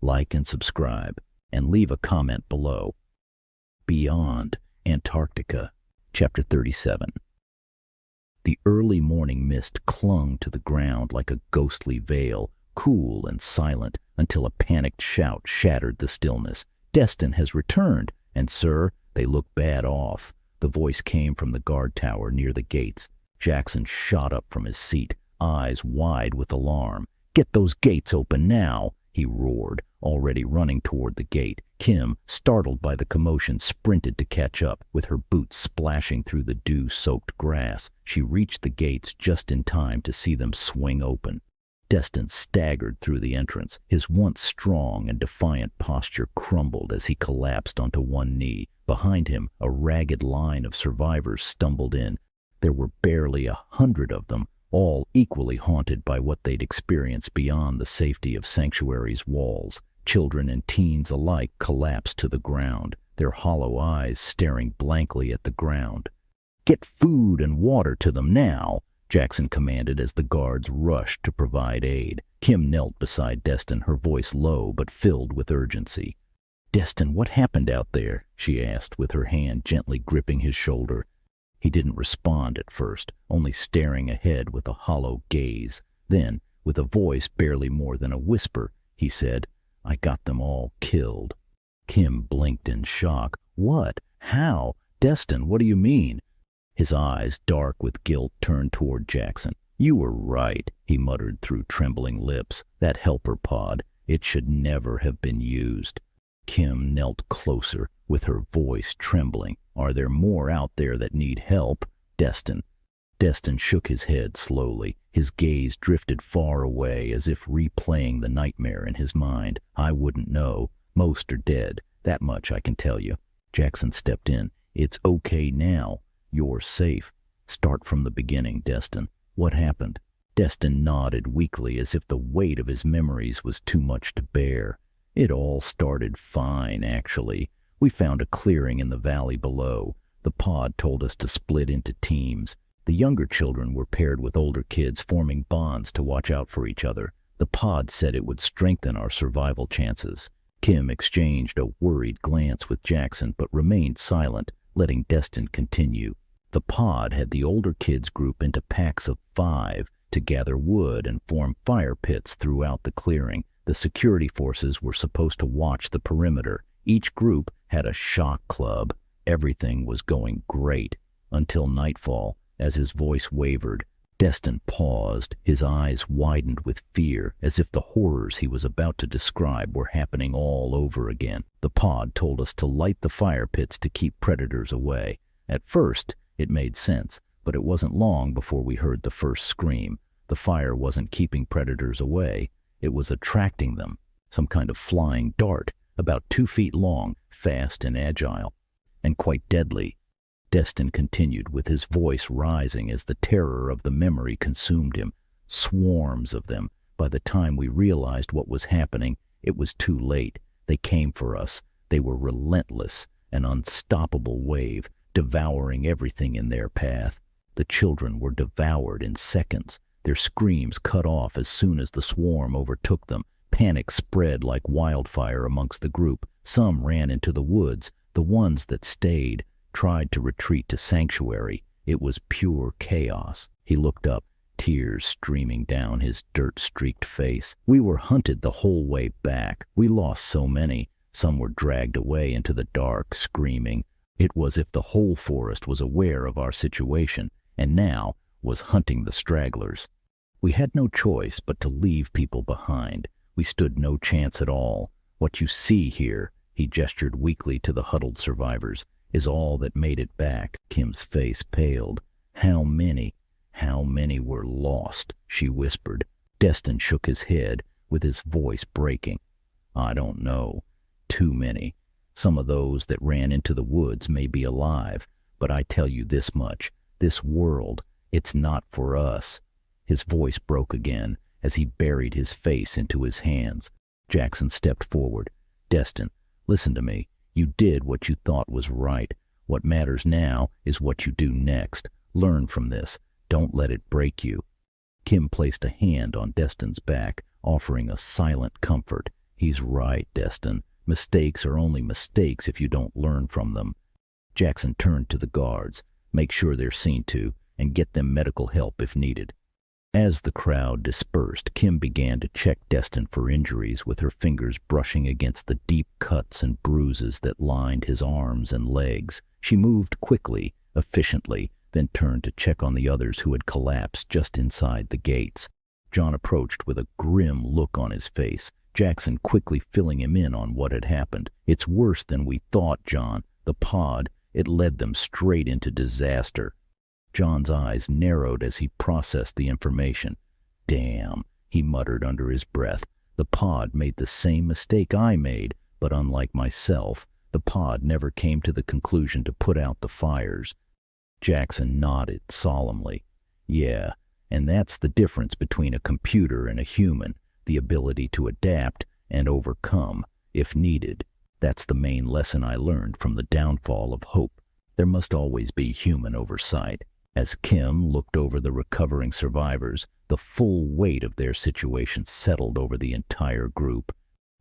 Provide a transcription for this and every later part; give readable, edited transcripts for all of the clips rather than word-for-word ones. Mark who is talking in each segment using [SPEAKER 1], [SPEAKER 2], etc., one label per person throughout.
[SPEAKER 1] like and subscribe, and leave a comment below. Beyond Antarctica, Chapter 37. The early morning mist clung to the ground like a ghostly veil, cool and silent, until a panicked shout shattered the stillness. "Destin has returned, and sir, they look bad off." The voice came from the guard tower near the gates. Jackson shot up from his seat, eyes wide with alarm. "Get those gates open now!" he roared, already running toward the gate. Kim, startled by the commotion, sprinted to catch up, with her boots splashing through the dew-soaked grass. She reached the gates just in time to see them swing open. Destin staggered through the entrance. His once strong and defiant posture crumbled as he collapsed onto one knee. Behind him, a ragged line of survivors stumbled in. There were barely 100 of them, all equally haunted by what they'd experienced beyond the safety of Sanctuary's walls. Children and teens alike collapsed to the ground, their hollow eyes staring blankly at the ground. "Get food and water to them now," Jackson commanded as the guards rushed to provide aid. Kim knelt beside Destin, her voice low but filled with urgency. "Destin, what happened out there?" she asked, with her hand gently gripping his shoulder. He didn't respond at first, only staring ahead with a hollow gaze. Then, with a voice barely more than a whisper, he said, "I got them all killed." Kim blinked in shock. "What? How? Destin, what do you mean?" His eyes, dark with guilt, turned toward Jackson. "You were right," he muttered through trembling lips. "That helper pod, it should never have been used." Kim knelt closer, with her voice trembling. "Are there more out there that need help, Destin?" Destin shook his head slowly. His gaze drifted far away, as if replaying the nightmare in his mind. "I wouldn't know. Most are dead. That much I can tell you." Jackson stepped in. "It's okay now. You're safe. Start from the beginning, Destin. What happened?" Destin nodded weakly, as if the weight of his memories was too much to bear. "It all started fine, actually. We found a clearing in the valley below. The pod told us to split into teams. The younger children were paired with older kids, forming bonds to watch out for each other. The pod said it would strengthen our survival chances." Kim exchanged a worried glance with Jackson, but remained silent, letting Destin continue. "The pod had the older kids group into packs of 5 to gather wood and form fire pits throughout the clearing. The security forces were supposed to watch the perimeter. Each group had a shock club. Everything was going great until nightfall." As his voice wavered, Destin paused. His eyes widened with fear, as if the horrors he was about to describe were happening all over again. "The pod told us to light the fire pits to keep predators away. At first, it made sense, but it wasn't long before we heard the first scream. The fire wasn't keeping predators away. It was attracting them. Some kind of flying dart, about 2 feet long, fast and agile, and quite deadly." Destin continued, with his voice rising as the terror of the memory consumed him. "Swarms of them. By the time we realized what was happening, it was too late. They came for us. They were relentless, an unstoppable wave, devouring everything in their path. The children were devoured in seconds, their screams cut off as soon as the swarm overtook them. Panic spread like wildfire amongst the group. Some ran into the woods. The ones that stayed tried to retreat to Sanctuary. It was pure chaos." He looked up, tears streaming down his dirt-streaked face. "We were hunted the whole way back. We lost so many. Some were dragged away into the dark, screaming. It was as if the whole forest was aware of our situation, and now was hunting the stragglers. We had no choice but to leave people behind. We stood no chance at all. What you see here," he gestured weakly to the huddled survivors, "is all that made it back." Kim's face paled. How many were lost?" she whispered. Destin shook his head, with his voice breaking. "I don't know. Too many. Some of those that ran into the woods may be alive, but I tell you this much. This world, it's not for us." His voice broke again as he buried his face into his hands. Jackson stepped forward. "Destin, listen to me. You did what you thought was right. What matters now is what you do next. Learn from this. Don't let it break you." Kim placed a hand on Destin's back, offering a silent comfort. He's right, Destin. Mistakes are only mistakes if you don't learn from them. Jackson turned to the guards. Make sure they're seen to, and get them medical help if needed. As the crowd dispersed, Kim began to check Destin for injuries, with her fingers brushing against the deep cuts and bruises that lined his arms and legs. She moved quickly, efficiently, then turned to check on the others who had collapsed just inside the gates. John approached with a grim look on his face, Jackson quickly filling him in on what had happened. It's worse than we thought, John. The pod, it led them straight into disaster. John's eyes narrowed as he processed the information. Damn, he muttered under his breath. The pod made the same mistake I made, but unlike myself, the pod never came to the conclusion to put out the fires. Jackson nodded solemnly. Yeah, and that's the difference between a computer and a human, the ability to adapt and overcome, if needed. That's the main lesson I learned from the downfall of hope. There must always be human oversight. As Kim looked over the recovering survivors, the full weight of their situation settled over the entire group.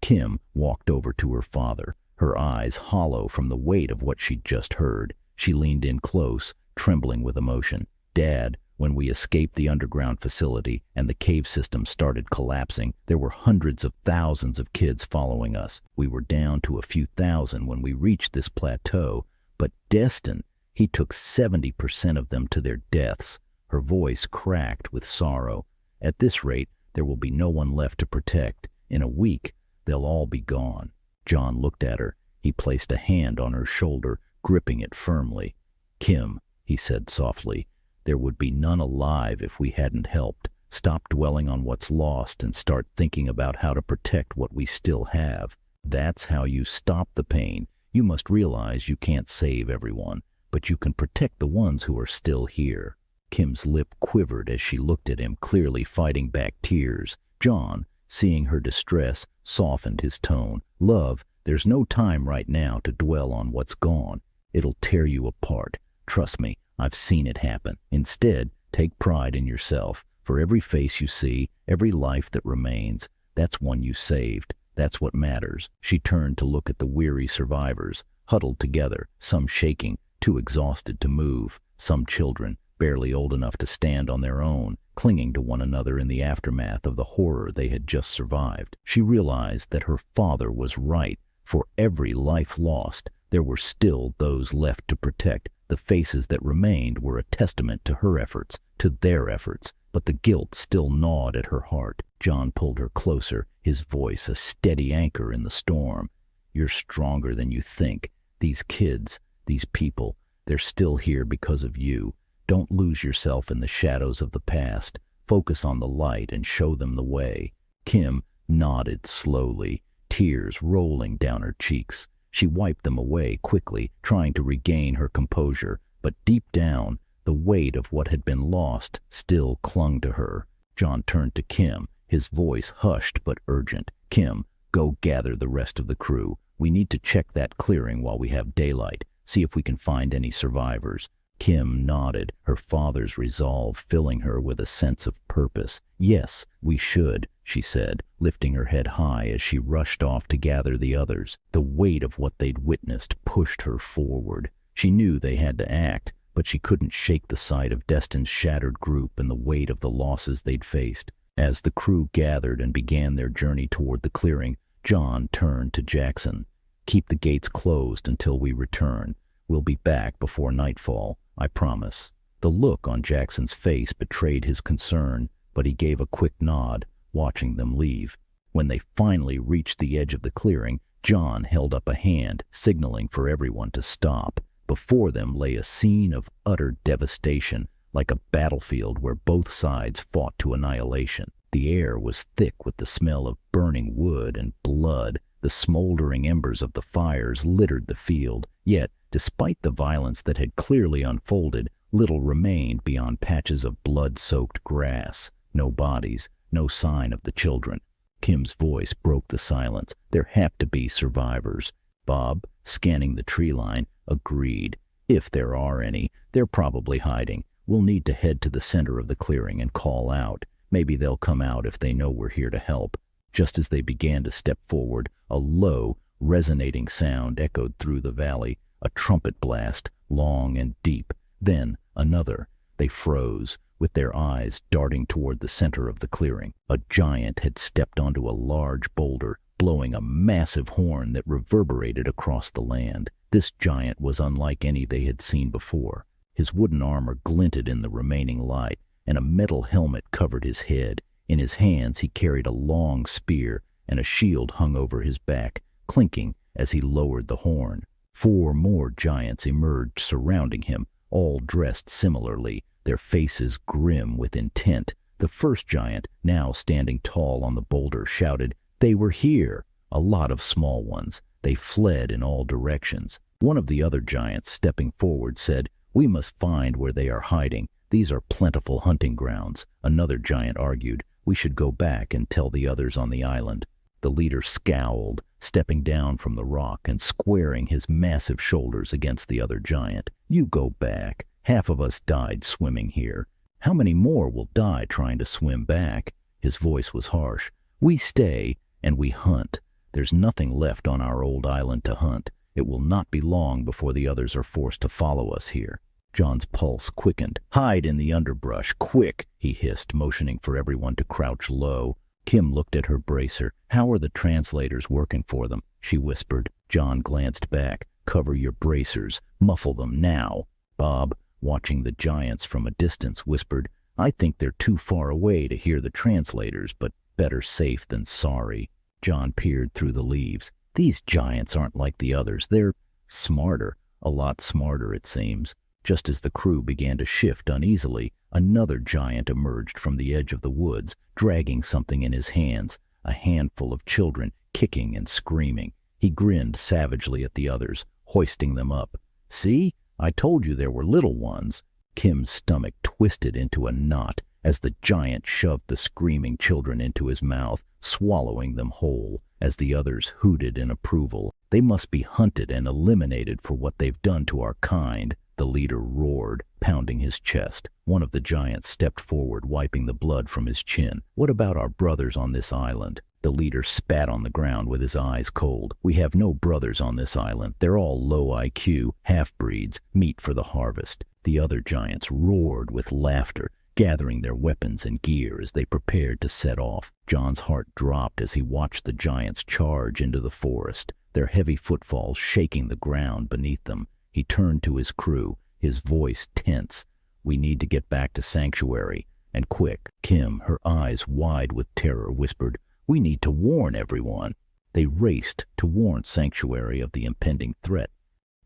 [SPEAKER 1] Kim walked over to her father, her eyes hollow from the weight of what she'd just heard. She leaned in close, trembling with emotion. Dad, when we escaped the underground facility and the cave system started collapsing, there were hundreds of thousands of kids following us. We were down to a few thousand when we reached this plateau, but Destin, he took 70% of them to their deaths. Her voice cracked with sorrow. At this rate, there will be no one left to protect. In a week, they'll all be gone. John looked at her. He placed a hand on her shoulder, gripping it firmly. Kim, he said softly, there would be none alive if we hadn't helped. Stop dwelling on what's lost and start thinking about how to protect what we still have. That's how you stop the pain. You must realize you can't save everyone, but you can protect the ones who are still here. Kim's lip quivered as she looked at him, clearly fighting back tears. John, seeing her distress, softened his tone. Love, there's no time right now to dwell on what's gone. It'll tear you apart. Trust me, I've seen it happen. Instead, take pride in yourself. For every face you see, every life that remains, that's one you saved. That's what matters. She turned to look at the weary survivors, huddled together, some shaking, too exhausted to move, some children, barely old enough to stand on their own, clinging to one another in the aftermath of the horror they had just survived. She realized that her father was right. For every life lost, there were still those left to protect. The faces that remained were a testament to her efforts, to their efforts, but the guilt still gnawed at her heart. John pulled her closer, his voice a steady anchor in the storm. You're stronger than you think. These kids, these people, they're still here because of you. Don't lose yourself in the shadows of the past. Focus on the light and show them the way. Kim nodded slowly, tears rolling down her cheeks. She wiped them away quickly, trying to regain her composure, but deep down, the weight of what had been lost still clung to her. John turned to Kim, his voice hushed but urgent. Kim, go gather the rest of the crew. We need to check that clearing while we have daylight. See if we can find any survivors. Kim nodded, her father's resolve filling her with a sense of purpose. Yes, we should, she said, lifting her head high as she rushed off to gather the others. The weight of what they'd witnessed pushed her forward. She knew they had to act, but she couldn't shake the sight of Destin's shattered group and the weight of the losses they'd faced. As the crew gathered and began their journey toward the clearing, John turned to Jackson. Keep the gates closed until we return. We'll be back before nightfall, I promise. The look on Jackson's face betrayed his concern, but he gave a quick nod, watching them leave. When they finally reached the edge of the clearing, John held up a hand, signaling for everyone to stop. Before them lay a scene of utter devastation, like a battlefield where both sides fought to annihilation. The air was thick with the smell of burning wood and blood. The smoldering embers of the fires littered the field, yet, despite the violence that had clearly unfolded, little remained beyond patches of blood-soaked grass. No bodies, no sign of the children. Kim's voice broke the silence. There have to be survivors. Bob, scanning the tree line, agreed. If there are any, they're probably hiding. We'll need to head to the center of the clearing and call out. Maybe they'll come out if they know we're here to help. Just as they began to step forward, a low, resonating sound echoed through the valley, a trumpet blast, long and deep. Then another. They froze, with their eyes darting toward the center of the clearing. A giant had stepped onto a large boulder, blowing a massive horn that reverberated across the land. This giant was unlike any they had seen before. His wooden armor glinted in the remaining light, and a metal helmet covered his head. In his hands he carried a long spear, and a shield hung over his back, clinking as he lowered the horn. 4 more giants emerged surrounding him, all dressed similarly, their faces grim with intent. The first giant, now standing tall on the boulder, shouted, "They were here!" A lot of small ones. They fled in all directions. One of the other giants, stepping forward, said, "We must find where they are hiding. These are plentiful hunting grounds." Another giant argued, "We should go back and tell the others on the island." The leader scowled, stepping down from the rock and squaring his massive shoulders against the other giant. "You go back. Half of us died swimming here. How many more will die trying to swim back?" His voice was harsh. "We stay, and we hunt. There's nothing left on our old island to hunt. It will not be long before the others are forced to follow us here." John's pulse quickened. "Hide in the underbrush, quick," he hissed, motioning for everyone to crouch low. Kim looked at her bracer. "How are the translators working for them?" she whispered. John glanced back. "Cover your bracers. Muffle them now." Bob, watching the giants from a distance, whispered, "I think they're too far away to hear the translators, but better safe than sorry." John peered through the leaves. "These giants aren't like the others. They're smarter. A lot smarter, it seems." Just as the crew began to shift uneasily, another giant emerged from the edge of the woods, dragging something in his hands, a handful of children kicking and screaming. He grinned savagely at the others, hoisting them up. "See? I told you there were little ones." Kim's stomach twisted into a knot as the giant shoved the screaming children into his mouth, swallowing them whole, as the others hooted in approval. "They must be hunted and eliminated for what they've done to our kind," the leader roared, pounding his chest. One of the giants stepped forward, wiping the blood from his chin. "What about our brothers on this island?" The leader spat on the ground with his eyes cold. "We have no brothers on this island. They're all low IQ, half-breeds, meat for the harvest." The other giants roared with laughter, gathering their weapons and gear as they prepared to set off. John's heart dropped as he watched the giants charge into the forest, their heavy footfalls shaking the ground beneath them. He turned to his crew, his voice tense. "We need to get back to Sanctuary, and quick." Kim, her eyes wide with terror, whispered, "We need to warn everyone." They raced to warn Sanctuary of the impending threat.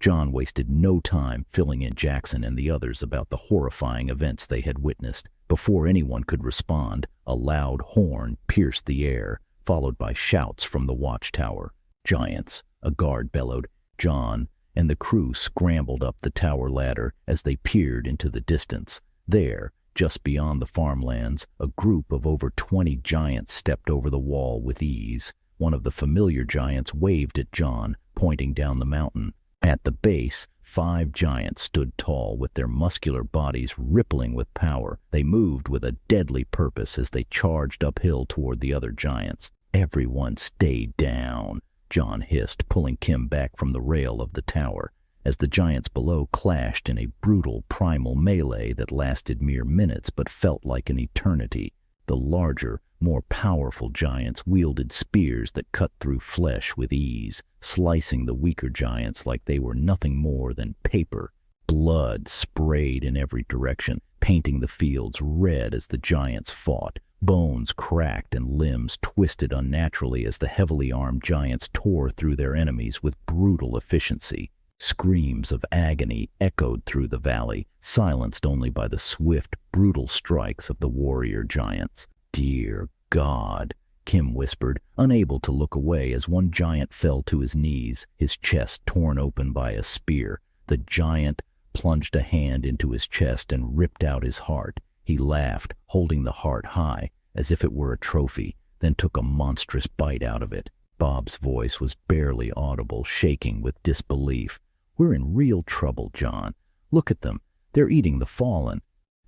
[SPEAKER 1] John wasted no time filling in Jackson and the others about the horrifying events they had witnessed. Before anyone could respond, a loud horn pierced the air, followed by shouts from the watchtower. "Giants," a guard bellowed. John and the crew scrambled up the tower ladder as they peered into the distance. There, just beyond the farmlands, a group of over 20 giants stepped over the wall with ease. One of the familiar giants waved at John, pointing down the mountain. At the base, 5 giants stood tall, with their muscular bodies rippling with power. They moved with a deadly purpose as they charged uphill toward the other giants. "Everyone stay down," John hissed, pulling Kim back from the rail of the tower. As the giants below clashed in a brutal primal melee that lasted mere minutes but felt like an eternity, the larger, more powerful giants wielded spears that cut through flesh with ease, slicing the weaker giants like they were nothing more than paper. Blood sprayed in every direction, painting the fields red as the giants fought. Bones cracked and limbs twisted unnaturally as the heavily armed giants tore through their enemies with brutal efficiency. Screams of agony echoed through the valley, silenced only by the swift, brutal strikes of the warrior giants. "Dear God," Kim whispered, unable to look away as one giant fell to his knees, his chest torn open by a spear. The giant plunged a hand into his chest and ripped out his heart. He laughed, holding the heart high, as if it were a trophy, then took a monstrous bite out of it. Bob's voice was barely audible, shaking with disbelief. "We're in real trouble, John. Look at them. They're eating the fallen."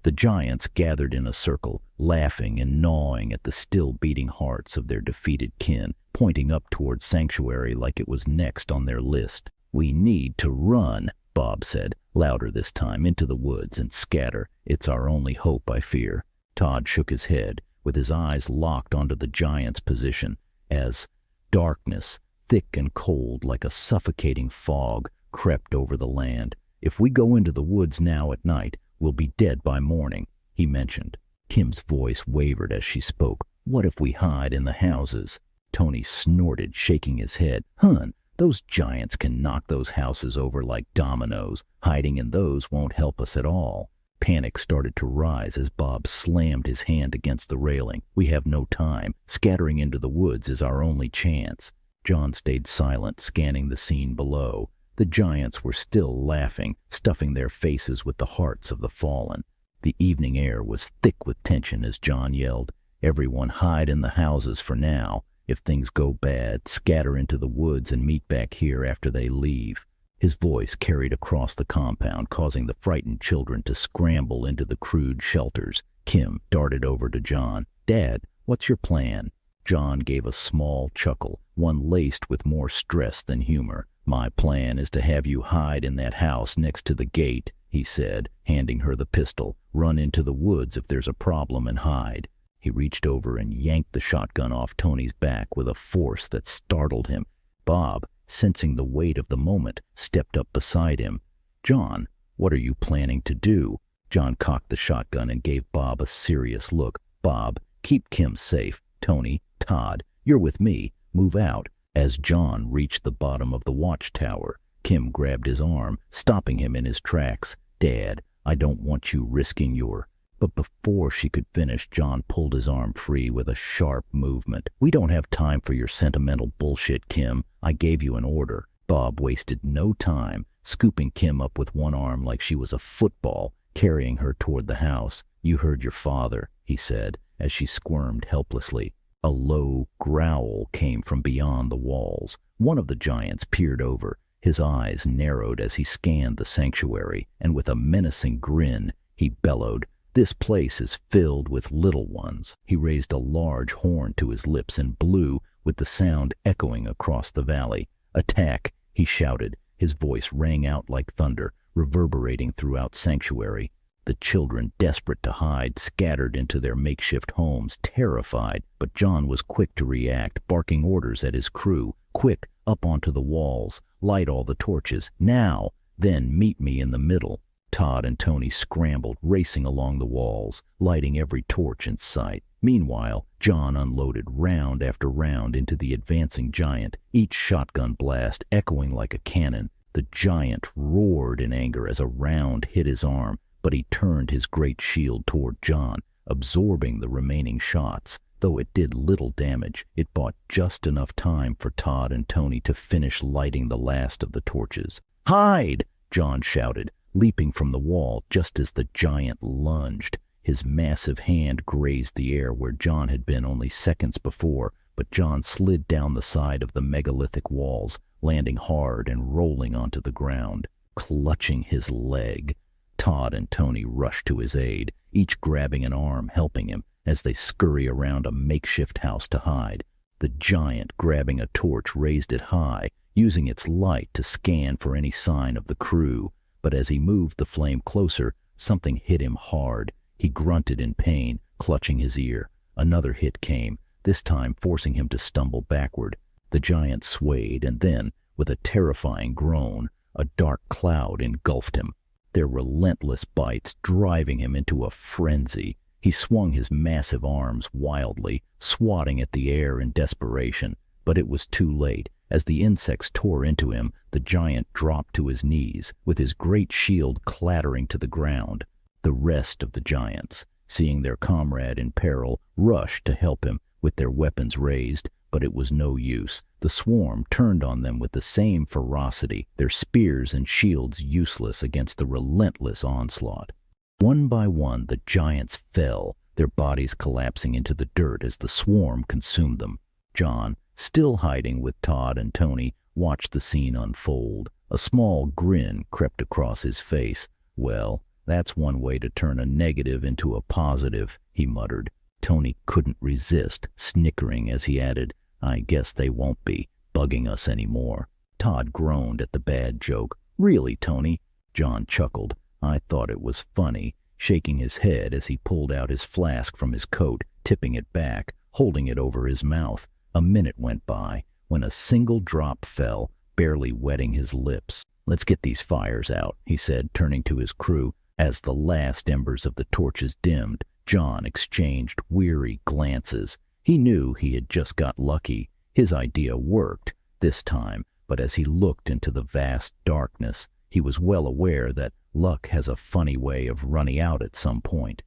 [SPEAKER 1] The giants gathered in a circle, laughing and gnawing at the still beating hearts of their defeated kin, pointing up toward sanctuary like it was next on their list. "We need to run," Bob said, louder this time, "into the woods and scatter. It's our only hope, I fear." Todd shook his head, with his eyes locked onto the giant's position, as darkness, thick and cold like a suffocating fog, crept over the land. "If we go into the woods now at night, we'll be dead by morning," he mentioned. Kim's voice wavered as she spoke. "What if we hide in the houses?" Tony snorted, shaking his head. "Hun, those giants can knock those houses over like dominoes. Hiding in those won't help us at all." Panic started to rise as Bob slammed his hand against the railing. "We have no time. Scattering into the woods is our only chance." John stayed silent, scanning the scene below. The giants were still laughing, stuffing their faces with the hearts of the fallen. The evening air was thick with tension as John yelled, "Everyone hide in the houses for now. If things go bad, scatter into the woods and meet back here after they leave." His voice carried across the compound, causing the frightened children to scramble into the crude shelters. Kim darted over to John. "Dad, what's your plan?" John gave a small chuckle, one laced with more stress than humor. "My plan is to have you hide in that house next to the gate," he said, handing her the pistol. "Run into the woods if there's a problem and hide." He reached over and yanked the shotgun off Tony's back with a force that startled him. Bob, sensing the weight of the moment, stepped up beside him. "John, what are you planning to do?" John cocked the shotgun and gave Bob a serious look. "Bob, keep Kim safe. Tony, Todd, you're with me. Move out." As John reached the bottom of the watchtower, Kim grabbed his arm, stopping him in his tracks. "Dad, I don't want you risking your—" But before she could finish, John pulled his arm free with a sharp movement. "We don't have time for your sentimental bullshit, Kim. I gave you an order." Bob wasted no time, scooping Kim up with one arm like she was a football, carrying her toward the house. "You heard your father," he said, as she squirmed helplessly. A low growl came from beyond the walls. One of the giants peered over. His eyes narrowed as he scanned the sanctuary, and with a menacing grin, he bellowed, "This place is filled with little ones." He raised a large horn to his lips and blew, with the sound echoing across the valley. "Attack!" he shouted. His voice rang out like thunder, reverberating throughout sanctuary. The children, desperate to hide, scattered into their makeshift homes, terrified, but John was quick to react, barking orders at his crew. "Quick, up onto the walls. Light all the torches. Now! Then meet me in the middle." Todd and Tony scrambled, racing along the walls, lighting every torch in sight. Meanwhile, John unloaded round after round into the advancing giant, each shotgun blast echoing like a cannon. The giant roared in anger as a round hit his arm, but he turned his great shield toward John, absorbing the remaining shots. Though it did little damage, it bought just enough time for Todd and Tony to finish lighting the last of the torches. "Hide!" John shouted, leaping from the wall just as the giant lunged. His massive hand grazed the air where John had been only seconds before, but John slid down the side of the megalithic walls, landing hard and rolling onto the ground. Clutching his leg, Todd and Tony rushed to his aid, each grabbing an arm, helping him, as they scurry around a makeshift house to hide. The giant, grabbing a torch, raised it high, using its light to scan for any sign of the crew. But as he moved the flame closer, something hit him hard. He grunted in pain, clutching his ear. Another hit came, this time forcing him to stumble backward. The giant swayed, and then, with a terrifying groan, a dark cloud engulfed him, their relentless bites driving him into a frenzy. He swung his massive arms wildly, swatting at the air in desperation, but it was too late. As the insects tore into him, the giant dropped to his knees, with his great shield clattering to the ground. The rest of the giants, seeing their comrade in peril, rushed to help him, with their weapons raised, but it was no use. The swarm turned on them with the same ferocity, their spears and shields useless against the relentless onslaught. One by one the giants fell, their bodies collapsing into the dirt as the swarm consumed them. John, still hiding with Todd and Tony, watched the scene unfold. A small grin crept across his face. Well, That's one way to turn a negative into a positive, he muttered. Tony couldn't resist, snickering as he added, I guess they won't be bugging us anymore. Todd groaned at the bad joke. Really, Tony? John chuckled. I thought it was funny, shaking his head as he pulled out his flask from his coat, tipping it back, holding it over his mouth. A minute went by, when a single drop fell, barely wetting his lips. Let's get these fires out, he said, turning to his crew. As the last embers of the torches dimmed, John exchanged weary glances. He knew he had just got lucky. His idea worked, this time, but as he looked into the vast darkness, he was well aware that luck has a funny way of running out at some point.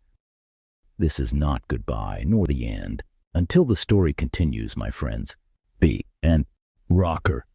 [SPEAKER 1] This is not goodbye, nor the end. Until the story continues, my friends. B.N.Rocker.